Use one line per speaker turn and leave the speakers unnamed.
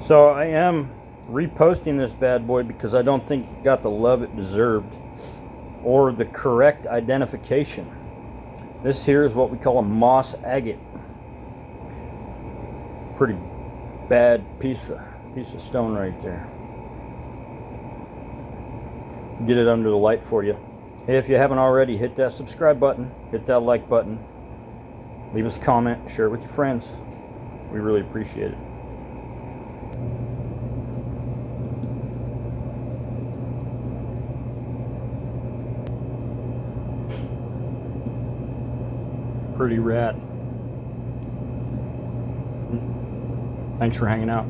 So I am reposting this bad boy because I don't think it got the love it deserved or the correct identification. This here is what we call a Moss Agate. Pretty bad piece of stone right there. Get it under the light for you. Hey, if you haven't already, hit that subscribe button, hit that like button, leave us a comment, share it with your friends. We really appreciate it. Pretty rad. Thanks for hanging out.